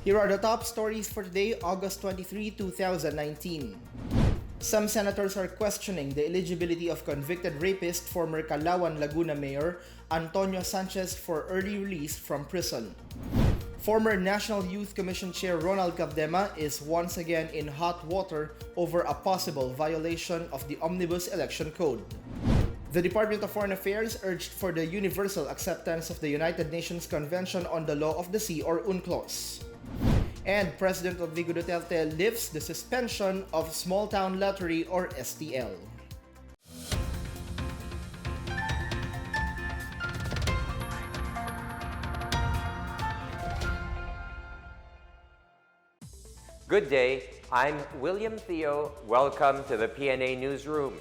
Here are the top stories for today, August 23, 2019. Some senators are questioning the eligibility of convicted rapist former Calauan, Laguna Mayor Antonio Sanchez for early release from prison. Former National Youth Commission Chair Ronald Cardema is once again in hot water over a possible violation of the Omnibus Election Code. The Department of Foreign Affairs urged for the universal acceptance of the United Nations Convention on the Law of the Sea or UNCLOS. And President Rodrigo Duterte lifts the suspension of Small Town Lottery or STL. Good day, I'm William Theo. Welcome to the PNA Newsroom.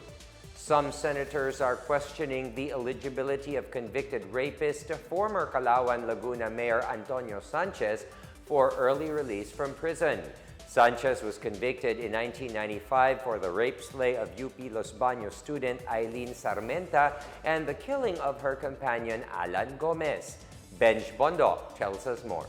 Some senators are questioning the eligibility of convicted rapist former Calauan, Laguna Mayor Antonio Sanchez for early release from prison. Sanchez was convicted in 1995 for the rape slay of UP Los Baños student Eileen Sarmenta and the killing of her companion Alan Gomez. Benj Bondo tells us more.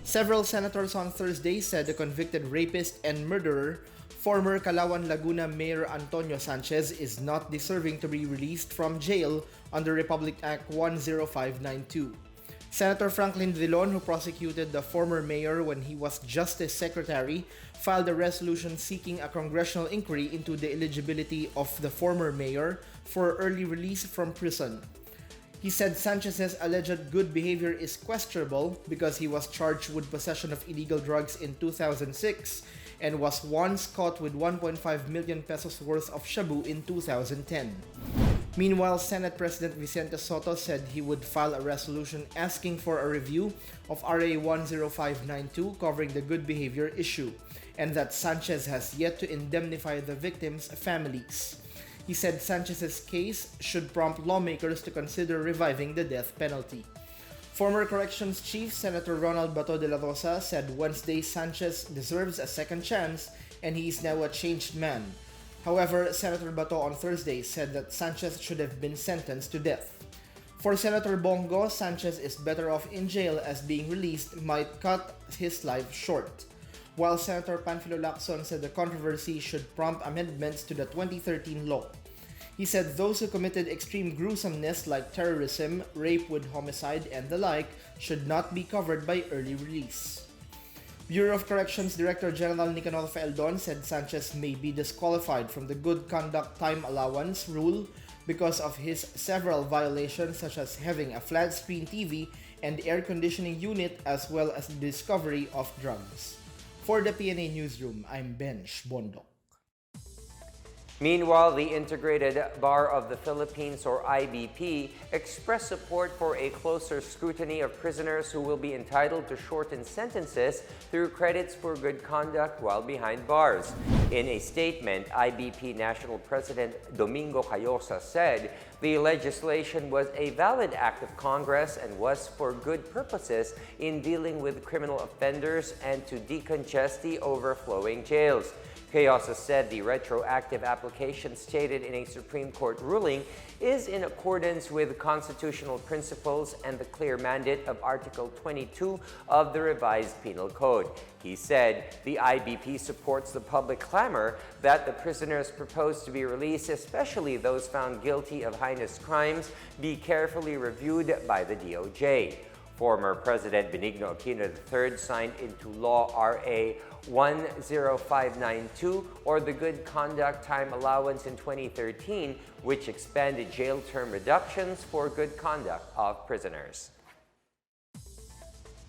Several senators on Thursday said the convicted rapist and murderer, former Calauan, Laguna Mayor Antonio Sanchez, is not deserving to be released from jail under Republic Act 10592. Senator Franklin Drilon, who prosecuted the former mayor when he was Justice Secretary, filed a resolution seeking a congressional inquiry into the eligibility of the former mayor for early release from prison. He said Sanchez's alleged good behavior is questionable because he was charged with possession of illegal drugs in 2006 and was once caught with 1.5 million pesos worth of shabu in 2010. Meanwhile, Senate President Vicente Soto said he would file a resolution asking for a review of RA 10592 covering the good behavior issue, and that Sanchez has yet to indemnify the victims' families. He said Sanchez's case should prompt lawmakers to consider reviving the death penalty. Former Corrections Chief Senator Ronald Bato de la Rosa said Wednesday Sanchez deserves a second chance and he is now a changed man. However, Senator Bato on Thursday said that Sanchez should have been sentenced to death. For Senator Bongo, Sanchez is better off in jail as being released might cut his life short. While Senator Panfilo Lacson said the controversy should prompt amendments to the 2013 law. He said those who committed extreme gruesomeness like terrorism, rape with homicide, and the like should not be covered by early release. Bureau of Corrections Director General Nicanor Fealdon said Sanchez may be disqualified from the good conduct time allowance rule because of his several violations such as having a flat screen TV and air conditioning unit as well as the discovery of drugs. For the PNA Newsroom, I'm Benj Bondo. Meanwhile, the Integrated Bar of the Philippines, or IBP, expressed support for a closer scrutiny of prisoners who will be entitled to shortened sentences through credits for good conduct while behind bars. In a statement, IBP National President Domingo Cayosa said the legislation was a valid act of Congress and was for good purposes in dealing with criminal offenders and to decongest the overflowing jails. Cayosa said the retroactive application stated in a Supreme Court ruling is in accordance with constitutional principles and the clear mandate of Article 22 of the revised Penal Code. He said the IBP supports the public clamor that the prisoners proposed to be released, especially those found guilty of heinous crimes, be carefully reviewed by the DOJ. Former President Benigno Aquino III signed into law RA 10592, or the Good Conduct Time Allowance, in 2013, which expanded jail term reductions for good conduct of prisoners.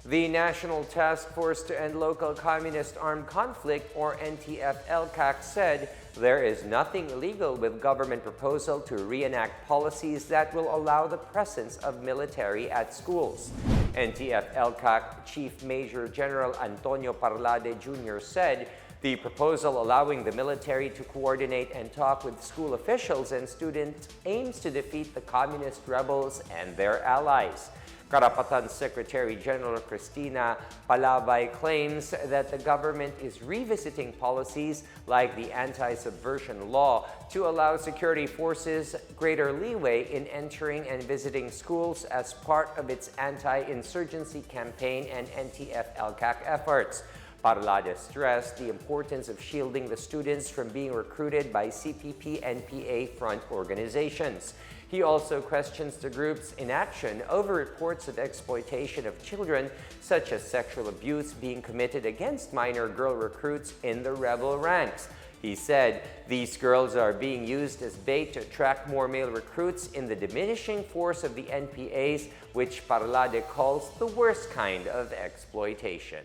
The National Task Force to End Local Communist Armed Conflict, or NTF-ELCAC, said there is nothing illegal with government proposal to reenact policies that will allow the presence of military at schools. NTF-ELCAC Chief Major General Antonio Parlade Jr. said The proposal allowing the military to coordinate and talk with school officials and students aims to defeat the communist rebels and their allies. Karapatan Secretary General Cristina Palabay claims that the government is revisiting policies like the anti-subversion law to allow security forces greater leeway in entering and visiting schools as part of its anti-insurgency campaign and NTF-LCAC efforts. Parlade stressed the importance of shielding the students from being recruited by CPP-NPA front organizations. He also questions the group's inaction over reports of exploitation of children, such as sexual abuse being committed against minor girl recruits in the rebel ranks. He said these girls are being used as bait to attract more male recruits in the diminishing force of the NPAs, which Parlade calls the worst kind of exploitation.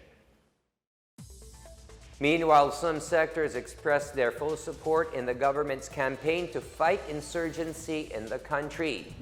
Meanwhile, some sectors expressed their full support in the government's campaign to fight insurgency in the country.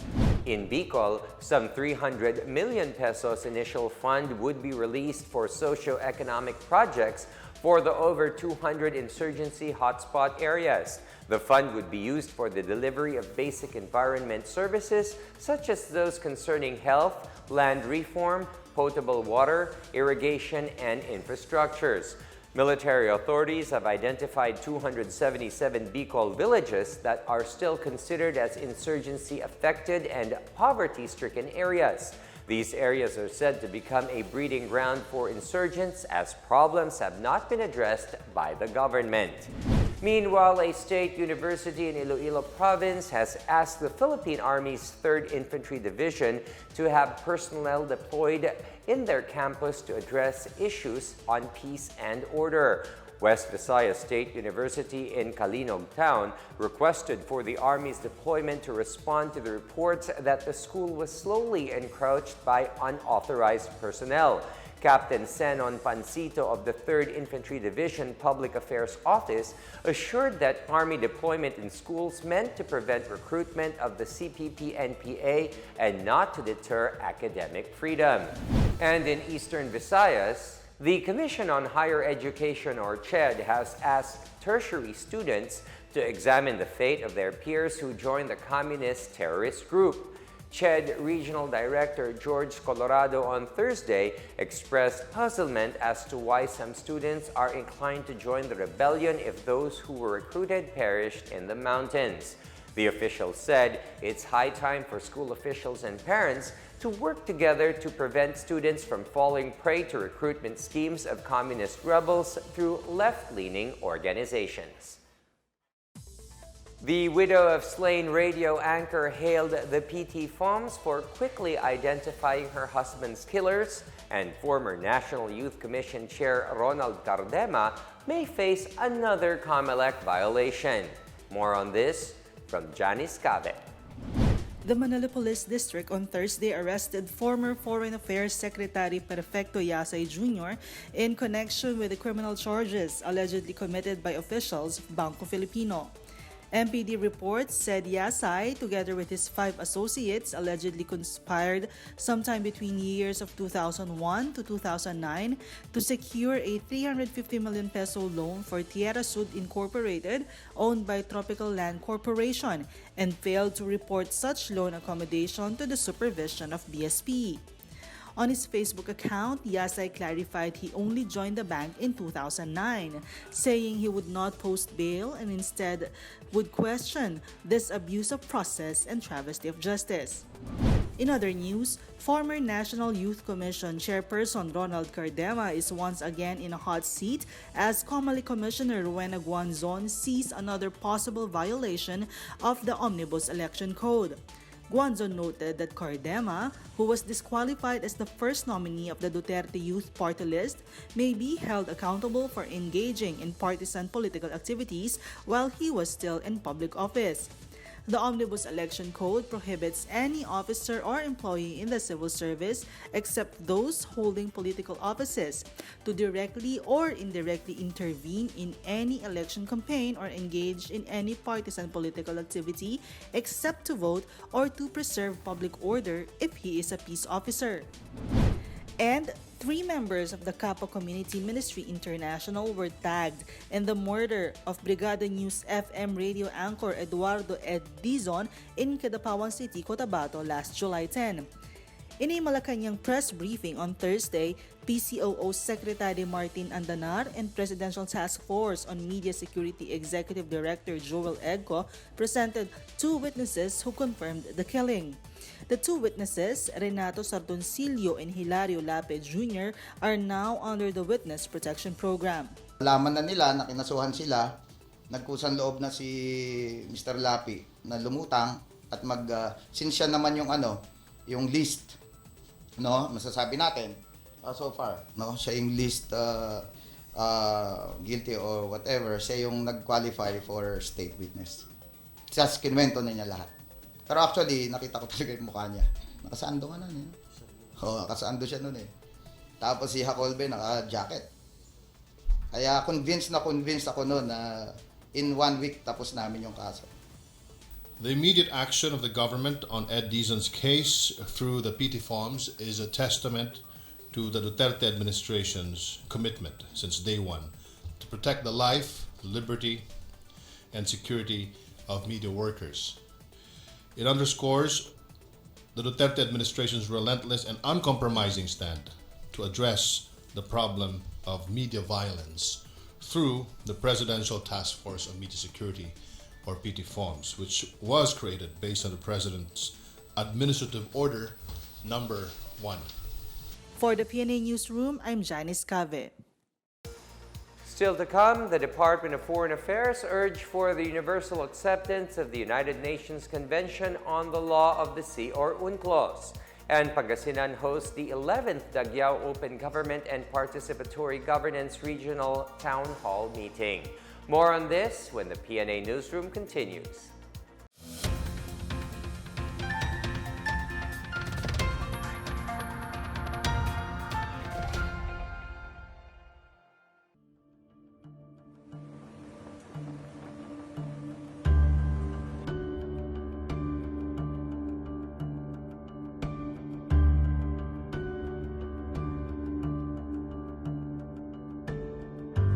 In Bicol, some 300 million pesos initial fund would be released for socio-economic projects for the over 200 insurgency hotspot areas. The fund would be used for the delivery of basic environment services such as those concerning health, land reform, potable water, irrigation, and infrastructures. Military authorities have identified 277 Bicol villages that are still considered as insurgency-affected and poverty-stricken areas. These areas are said to become a breeding ground for insurgents as problems have not been addressed by the government. Meanwhile, a state university in Iloilo province has asked the Philippine Army's 3rd Infantry Division to have personnel deployed in their campus to address issues on peace and order. West Visayas State University in Kalinog Town requested for the Army's deployment to respond to the reports that the school was slowly encroached by unauthorized personnel. Captain Senon Pancito of the 3rd Infantry Division Public Affairs Office assured that Army deployment in schools meant to prevent recruitment of the CPP-NPA and not to deter academic freedom. And in Eastern Visayas, the Commission on Higher Education, or CHED, has asked tertiary students to examine the fate of their peers who joined the communist terrorist group. CHED Regional Director George Colorado on Thursday expressed puzzlement as to why some students are inclined to join the rebellion if those who were recruited perished in the mountains. The official said it's high time for school officials and parents to work together to prevent students from falling prey to recruitment schemes of communist rebels through left-leaning organizations. The widow of slain radio anchor hailed the PT FOMS for quickly identifying her husband's killers, and former National Youth Commission Chair Ronald Cardema may face another COMELEC violation. More on this from Janice Cabe. The Manila Police District on Thursday arrested former Foreign Affairs Secretary Perfecto Yasay Jr. in connection with the criminal charges allegedly committed by officials of Bangko Filipino. MPD reports said Yasay, together with his 5 associates, allegedly conspired sometime between years of 2001 to 2009 to secure a 350 million peso loan for Tierra Sud Incorporated, owned by Tropical Land Corporation, and failed to report such loan accommodation to the supervision of BSP. On his Facebook account, Yasay clarified he only joined the bank in 2009, saying he would not post bail and instead would question this abuse of process and travesty of justice. In other news, former National Youth Commission Chairperson Ronald Cardema is once again in a hot seat as COMELEC Commissioner Rowena Guanzon sees another possible violation of the Omnibus Election Code. Guanzon noted that Cardema, who was disqualified as the first nominee of the Duterte Youth party list, may be held accountable for engaging in partisan political activities while he was still in public office. The Omnibus Election Code prohibits any officer or employee in the civil service, except those holding political offices, to directly or indirectly intervene in any election campaign or engage in any partisan political activity except to vote or to preserve public order if he is a peace officer. And 3 members of the Kappa Community Ministry International were tagged in the murder of Brigada News FM radio anchor Eduardo Ed Dizon in Cadapawan City, Cotabato last July 10. In a Malacanang press briefing on Thursday, PCOO Secretary Martin Andanar and Presidential Task Force on Media Security Executive Director Joel Egco presented 2 witnesses who confirmed the killing. The 2 witnesses, Renato Sardoncillo and Hilario Lape Jr., are now under the Witness Protection Program. Alaman na nila na kinasuhan sila, nagkusang loob na si Mr. Lapi na lumutang at since siya naman yung list, no, masasabi natin so far, no, siya yung list guilty or whatever, siya yung nag-qualify for state witness. Just kinwento na niya lahat. Pero actually, nakita ko talaga yung mukha niya. Nakasando nga nun eh. Nakasando siya nun eh. Tapos si Jacolbe naka-jacket. Kaya convinced ako nun na in 1 week tapos namin yung kaso. The immediate action of the government on Ed Dizon's case through the PT forms is a testament to the Duterte administration's commitment since day one to protect the life, liberty, and security of media workers. It underscores the Duterte administration's relentless and uncompromising stand to address the problem of media violence through the Presidential Task Force on Media Security, or PT forms, which was created based on the President's Administrative Order number 1. For the PNA Newsroom, I'm Janice Cave. Still to come, the Department of Foreign Affairs urged for the universal acceptance of the United Nations Convention on the Law of the Sea, or UNCLOS. And Pangasinan hosts the 11th Dagyao Open Government and Participatory Governance Regional Town Hall meeting. More on this when the PNA Newsroom continues.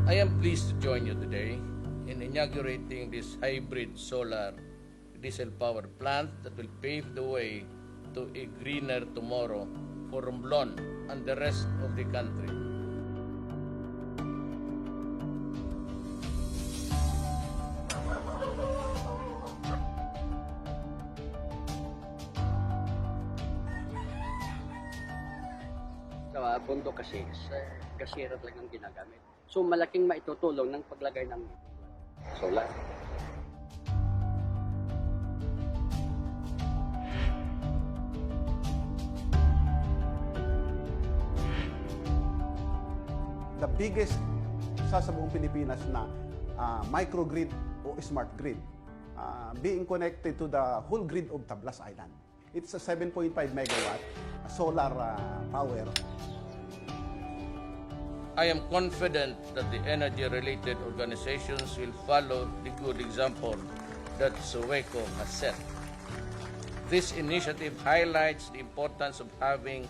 I am pleased to join you today in inaugurating this hybrid solar diesel power plant that will pave the way to a greener tomorrow for Romblon and the rest of the country. Sa bundok kasi, gasera talagang ginagamit. So malaking maitutulong ng paglagay ng solar. The biggest sa buong Pilipinas na microgrid o smart grid being connected to the whole grid of Tablas Island. It's a 7.5 megawatt solar power. I am confident that the energy-related organizations will follow the good example that SOECO has set. This initiative highlights the importance of having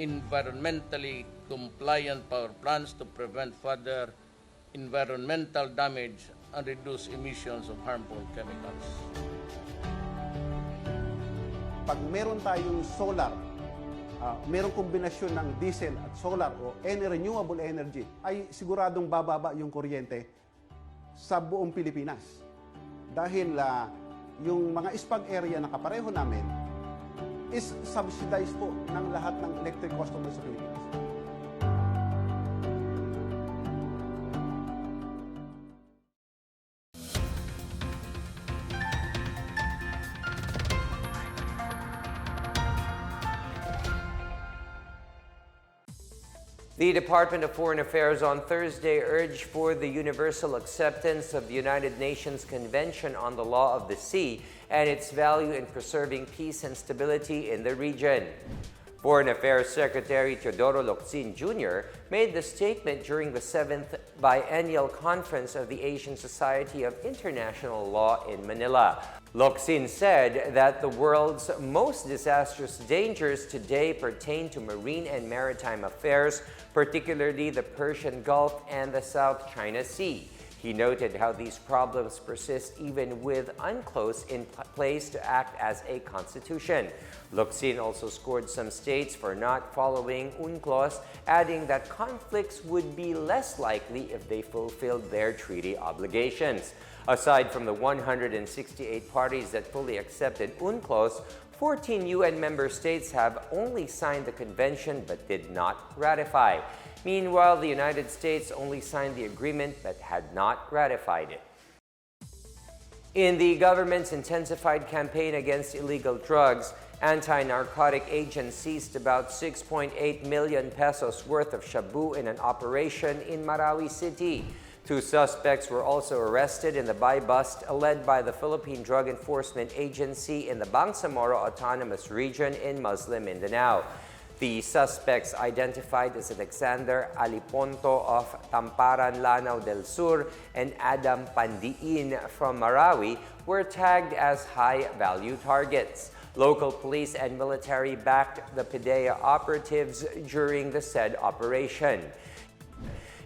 environmentally compliant power plants to prevent further environmental damage and reduce emissions of harmful chemicals. Pag meron tayong solar, merong kombinasyon ng diesel at solar o any renewable energy, ay siguradong bababa yung kuryente sa buong Pilipinas. Dahil yung mga spag area na kapareho namin is subsidized po ng lahat ng electric customers sa Pilipinas. The Department of Foreign Affairs on Thursday urged for the universal acceptance of the United Nations Convention on the Law of the Sea and its value in preserving peace and stability in the region. Foreign Affairs Secretary Teodoro Locsin Jr. made the statement during the 7th Biennial Conference of the Asian Society of International Law in Manila. Locsin said that the world's most disastrous dangers today pertain to marine and maritime affairs, particularly the Persian Gulf and the South China Sea. He noted how these problems persist even with UNCLOS in place to act as a constitution. Locsin also scored some states for not following UNCLOS, adding that conflicts would be less likely if they fulfilled their treaty obligations. Aside from the 168 parties that fully accepted UNCLOS, 14 UN member states have only signed the convention but did not ratify. Meanwhile, the United States only signed the agreement but had not ratified it. In the government's intensified campaign against illegal drugs, anti-narcotic agents seized about 6.8 million pesos worth of shabu in an operation in Marawi City. 2 suspects were also arrested in the buy-bust led by the Philippine Drug Enforcement Agency in the Bangsamoro Autonomous Region in Muslim Mindanao. The suspects, identified as Alexander Aliponto of Tamparan, Lanao del Sur, and Adam Pandiin from Marawi, were tagged as high-value targets. Local police and military backed the PDEA operatives during the said operation.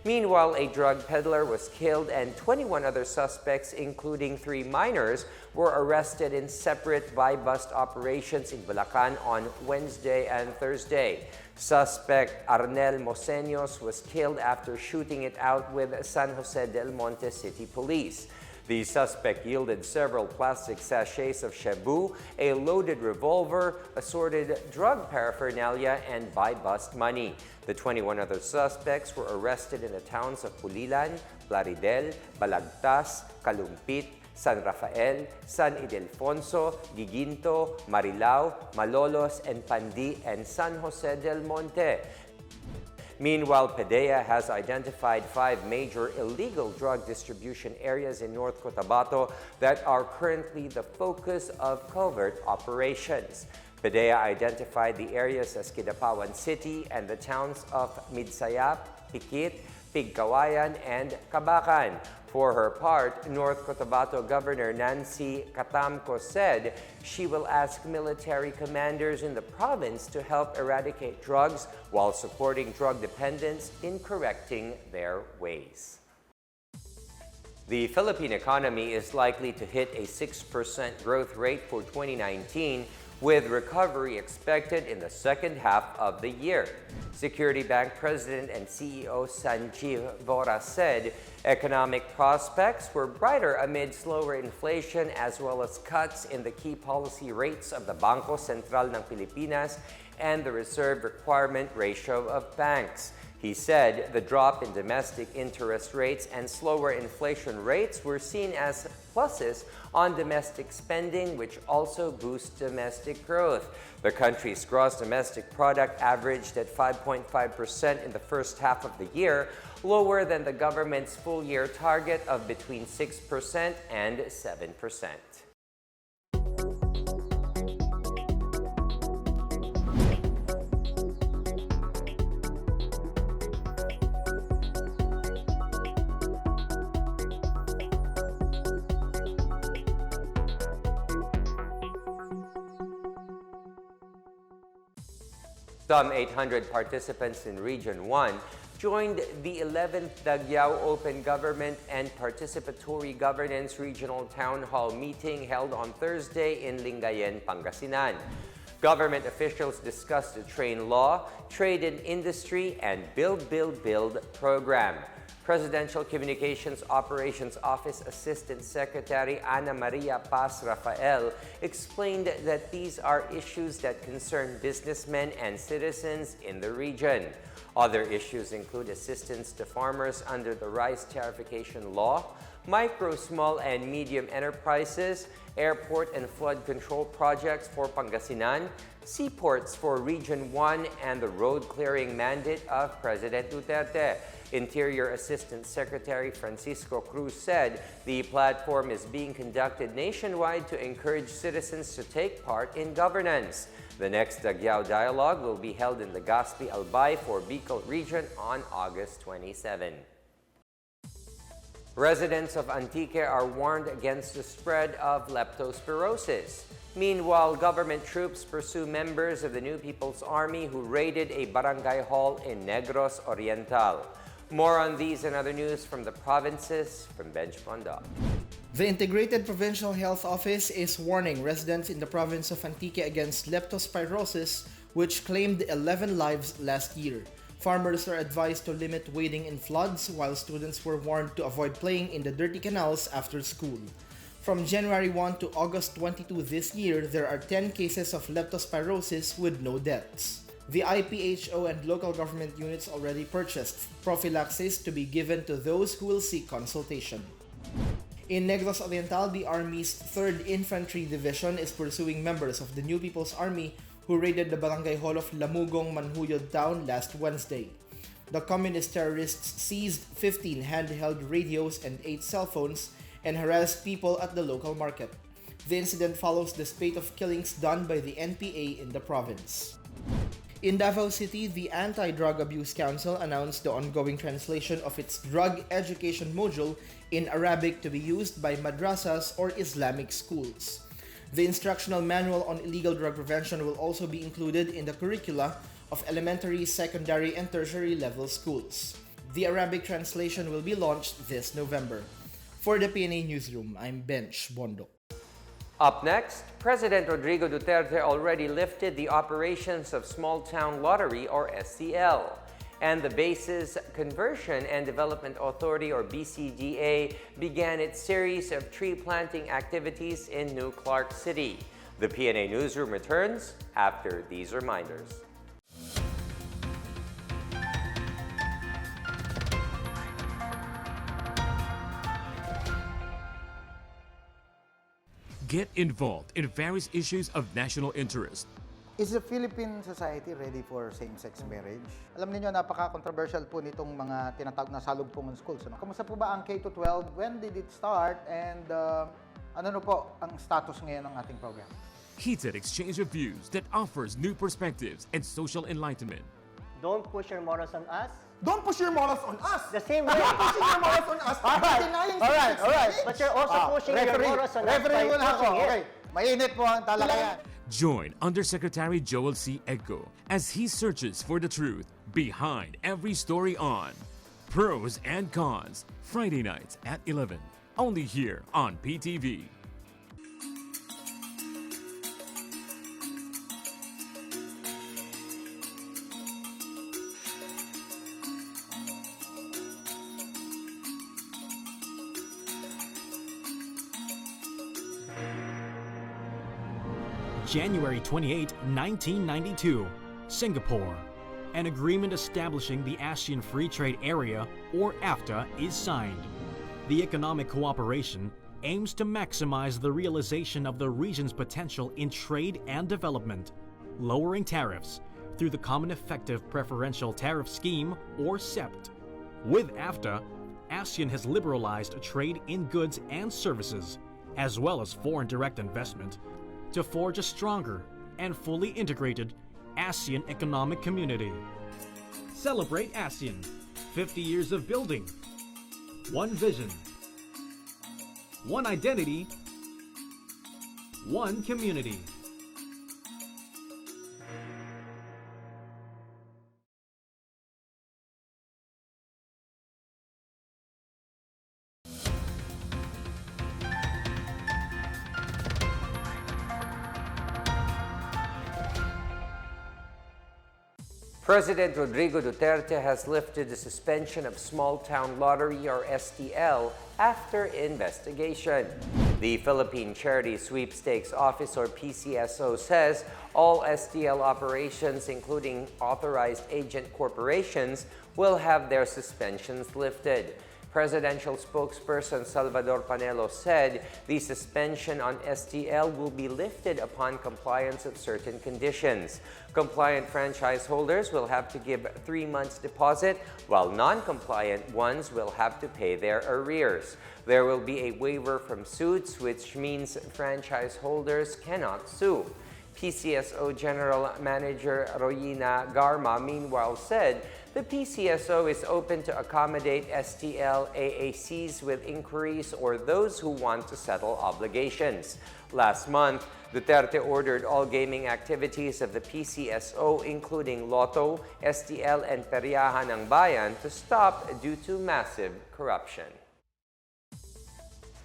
Meanwhile, a drug peddler was killed and 21 other suspects, including 3 minors, were arrested in separate buy-bust operations in Bulacan on Wednesday and Thursday. Suspect Arnel Moseños was killed after shooting it out with San Jose del Monte City Police. The suspect yielded several plastic sachets of shabu, a loaded revolver, assorted drug paraphernalia, and buy-bust money. The 21 other suspects were arrested in the towns of Pulilan, Plaridel, Balagtas, Kalumpit, San Rafael, San Ildefonso, Giginto, Marilao, Malolos, and Pandi, and San Jose del Monte. Meanwhile, PDEA has identified 5 major illegal drug distribution areas in North Cotabato that are currently the focus of covert operations. PDEA identified the areas as Kidapawan City and the towns of Midsayap, Pikit, Pigkawayan, and Kabacan. For her part, North Cotabato Governor Nancy Catamco said she will ask military commanders in the province to help eradicate drugs while supporting drug dependents in correcting their ways. The Philippine economy is likely to hit a 6% growth rate for 2019, with recovery expected in the second half of the year. Security Bank President and CEO Sanjeev Vora said economic prospects were brighter amid slower inflation as well as cuts in the key policy rates of the Bangko Sentral ng Pilipinas and the reserve requirement ratio of banks. He said the drop in domestic interest rates and slower inflation rates were seen as pluses on domestic spending, which also boosts domestic growth. The country's gross domestic product averaged at 5.5% in the first half of the year, lower than the government's full-year target of between 6% and 7%. Some 800 participants in Region 1 joined the 11th Dagyao Open Government and Participatory Governance Regional Town Hall meeting held on Thursday in Lingayen, Pangasinan. Government officials discussed the train law, trade and industry, and Build, Build, Build program. Presidential Communications Operations Office Assistant Secretary Ana Maria Paz Rafael explained that these are issues that concern businessmen and citizens in the region. Other issues include assistance to farmers under the rice tariffication law, micro, small, and medium enterprises, airport and flood control projects for Pangasinan, seaports for Region 1, and the road clearing mandate of President Duterte. Interior Assistant Secretary Francisco Cruz said the platform is being conducted nationwide to encourage citizens to take part in governance. The next Dagyao Dialogue will be held in Legazpi, Albay for Bicol Region on August 27. Residents of Antique are warned against the spread of leptospirosis. Meanwhile, government troops pursue members of the New People's Army who raided a barangay hall in Negros Oriental. More on these and other news from the provinces from Benj Pondo. The Integrated Provincial Health Office is warning residents in the province of Antique against leptospirosis, which claimed 11 lives last year. Farmers are advised to limit wading in floods, while students were warned to avoid playing in the dirty canals after school. From January 1 to August 22 this year, there are 10 cases of leptospirosis with no deaths. The IPHO and local government units already purchased prophylaxis to be given to those who will seek consultation. In Negros Oriental, the Army's 3rd Infantry Division is pursuing members of the New People's Army who raided the barangay hall of Lamugong, Manhuyod Town last Wednesday. The communist terrorists seized 15 handheld radios and 8 cell phones and harassed people at the local market. The incident follows the spate of killings done by the NPA in the province. In Davao City, the Anti-Drug Abuse Council announced the ongoing translation of its drug education module in Arabic to be used by madrasas or Islamic schools. The instructional manual on illegal drug prevention will also be included in the curricula of elementary, secondary, and tertiary level schools. The Arabic translation will be launched this November. For the PNA Newsroom, I'm Benj Bondo. Up next, President Rodrigo Duterte already lifted the operations of Small Town Lottery or STL. And the base's Conversion and Development Authority or BCDA began its series of tree planting activities in New Clark City. The PNA Newsroom returns after these reminders. Get involved in various issues of national interest. Is the Philippine society ready for same-sex marriage? Alam niyo napaka-controversial po nitong mga tinatawag na salugpungan schools. Ano? Kamusta po ba ang K-12? When did it start? And ano po ang status ngayon ng ating program? Heated exchange of views that offers new perspectives and social enlightenment. Don't push your morals on us. Don't push your morals on us! The same way. Don't push your morals on us! All right. But you're also pushing your morals on us by pushing it. Okay, mainit po ang talakayan. Join Undersecretary Joel C. Eggo as he searches for the truth behind every story on Pros and Cons, Friday nights at 11, only here on PTV. January 28, 1992, Singapore. An agreement establishing the ASEAN Free Trade Area, or AFTA, is signed. The economic cooperation aims to maximize the realization of the region's potential in trade and development, lowering tariffs through the Common Effective Preferential Tariff Scheme, or CEPT. With AFTA, ASEAN has liberalized trade in goods and services, as well as foreign direct investment, to forge a stronger and fully integrated ASEAN economic community. Celebrate ASEAN, 50 years of building. One vision, one identity, one community. President Rodrigo Duterte has lifted the suspension of Small Town Lottery or STL after investigation. The Philippine Charity Sweepstakes Office or PCSO says all STL operations, including authorized agent corporations, will have their suspensions lifted. Presidential spokesperson Salvador Panelo said the suspension on STL will be lifted upon compliance of certain conditions. Compliant franchise holders will have to give 3 months deposit, while non-compliant ones will have to pay their arrears. There will be a waiver from suits, which means franchise holders cannot sue. PCSO General Manager Royina Garma, meanwhile, said the PCSO is open to accommodate STL AACs with inquiries or those who want to settle obligations. Last month, Duterte ordered all gaming activities of the PCSO, including Lotto, STL, and Peryahan ng Bayan, to stop due to massive corruption.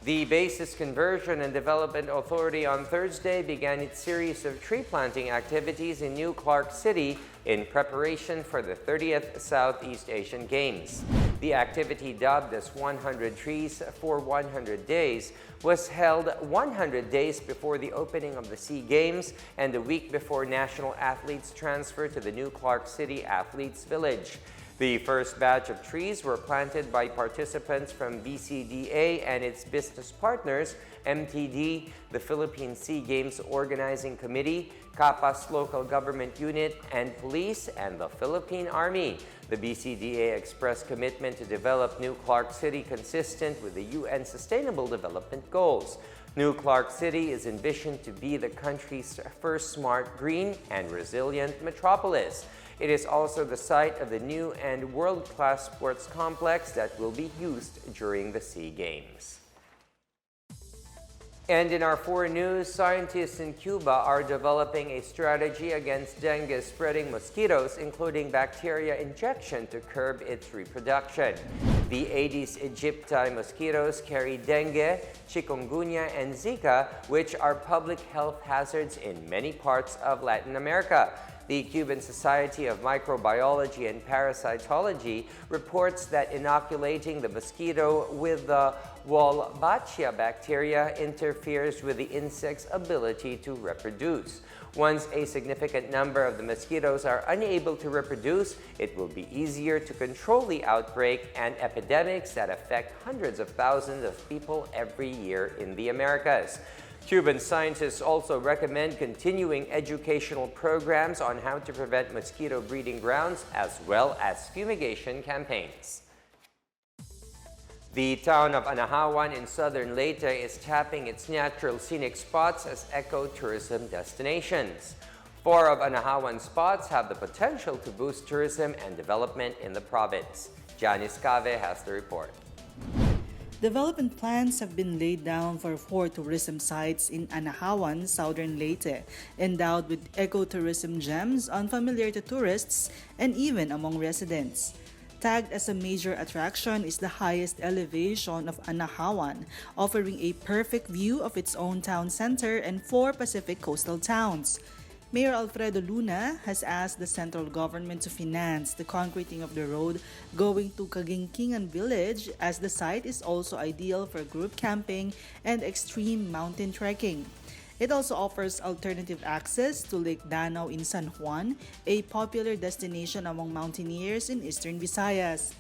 The Basis Conversion and Development Authority on Thursday began its series of tree planting activities in New Clark City in preparation for the 30th Southeast Asian Games. The activity, dubbed as 100 Trees for 100 Days, was held 100 days before the opening of the SEA Games and a week before national athletes transfer to the New Clark City Athletes Village. The first batch of trees were planted by participants from BCDA and its business partners, MTD, the Philippine SEA Games Organizing Committee, CAPA's local government unit, and police and the Philippine Army. The BCDA expressed commitment to develop New Clark City consistent with the UN Sustainable Development Goals. New Clark City is envisioned to be the country's first smart, green, and resilient metropolis. It is also the site of the new and world-class sports complex that will be used during the SEA Games. And in our foreign news, scientists in Cuba are developing a strategy against dengue-spreading mosquitoes, including bacteria injection to curb its reproduction. The Aedes aegypti mosquitoes carry dengue, chikungunya, and Zika, which are public health hazards in many parts of Latin America. The Cuban Society of Microbiology and Parasitology reports that inoculating the mosquito with the Wolbachia bacteria interferes with the insect's ability to reproduce. Once a significant number of the mosquitoes are unable to reproduce, it will be easier to control the outbreak and epidemics that affect hundreds of thousands of people every year in the Americas. Cuban scientists also recommend continuing educational programs on how to prevent mosquito breeding grounds as well as fumigation campaigns. The town of Anahawan in southern Leyte is tapping its natural scenic spots as ecotourism destinations. 4 of Anahawan's spots have the potential to boost tourism and development in the province. Janice Cave has the report. Development plans have been laid down for 4 tourism sites in Anahawan, southern Leyte, endowed with ecotourism gems unfamiliar to tourists and even among residents. Tagged as a major attraction is the highest elevation of Anahawan, offering a perfect view of its own town center and 4 Pacific coastal towns. Mayor Alfredo Luna has asked the central government to finance the concreting of the road going to Kagingkingan village, as the site is also ideal for group camping and extreme mountain trekking. It also offers alternative access to Lake Danau in San Juan, a popular destination among mountaineers in eastern Visayas.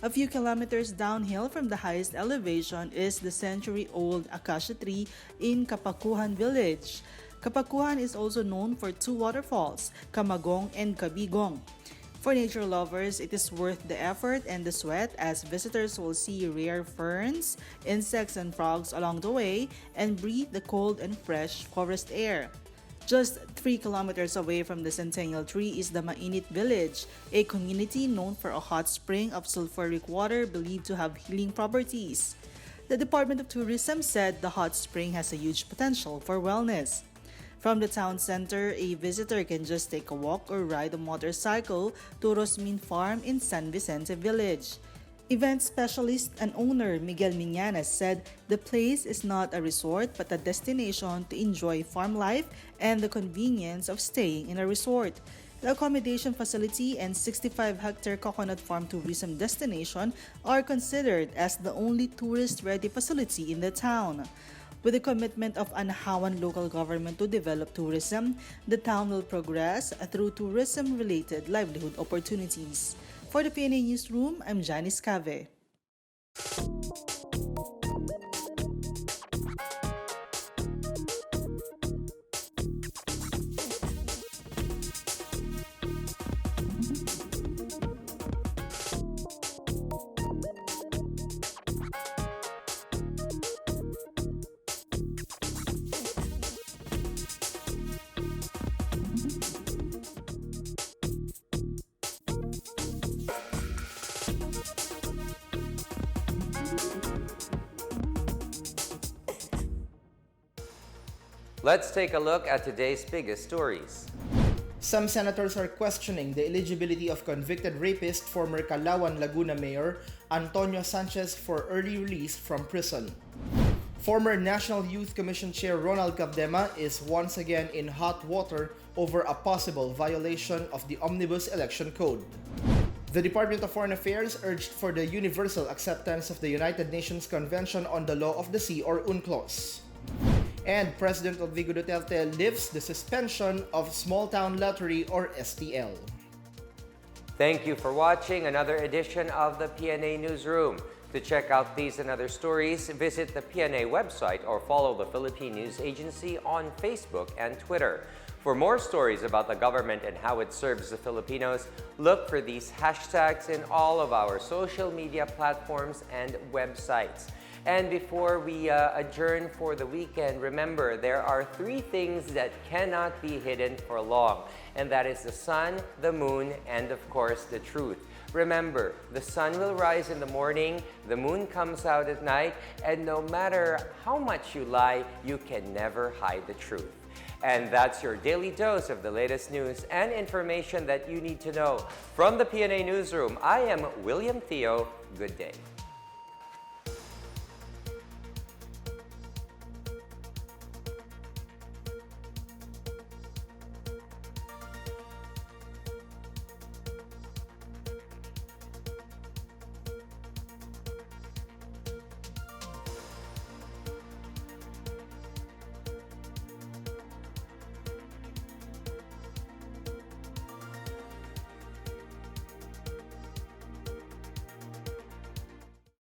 A few kilometers downhill from the highest elevation is the century-old acacia tree in Kapakuhan village. Kapakuhan is also known for 2 waterfalls, Camagong and Kabigong. For nature lovers, it is worth the effort and the sweat, as visitors will see rare ferns, insects, and frogs along the way and breathe the cold and fresh forest air. Just 3 kilometers away from the centennial tree is the Mainit village, a community known for a hot spring of sulfuric water believed to have healing properties. The Department of Tourism said the hot spring has a huge potential for wellness. From the town center, a visitor can just take a walk or ride a motorcycle to Rosmin Farm in San Vicente Village. Event specialist and owner Miguel Miñanas said the place is not a resort but a destination to enjoy farm life and the convenience of staying in a resort. The accommodation facility and 65-hectare coconut farm tourism destination are considered as the only tourist-ready facility in the town. With the commitment of Anahawan local government to develop tourism, the town will progress through tourism-related livelihood opportunities. For the PNA Newsroom, I'm Janice Cave. Let's take a look at today's biggest stories. Some senators are questioning the eligibility of convicted rapist former Calauan, Laguna Mayor Antonio Sanchez for early release from prison. Former National Youth Commission Chair Ronald Cardema is once again in hot water over a possible violation of the Omnibus Election Code. The Department of Foreign Affairs urged for the universal acceptance of the United Nations Convention on the Law of the Sea or UNCLOS. And President Rodrigo Duterte lifts the suspension of Small Town Lottery or STL. Thank you for watching another edition of the PNA Newsroom. To check out these and other stories, visit the PNA website or follow the Philippine News Agency on Facebook and Twitter. For more stories about the government and how it serves the Filipinos, look for these hashtags in all of our social media platforms and websites. And before we adjourn for the weekend, remember, there are 3 things that cannot be hidden for long, and that is the sun, the moon, and of course, the truth. Remember, the sun will rise in the morning, the moon comes out at night, and no matter how much you lie, you can never hide the truth. And that's your daily dose of the latest news and information that you need to know. From the PNA Newsroom, I am William Theo. Good day.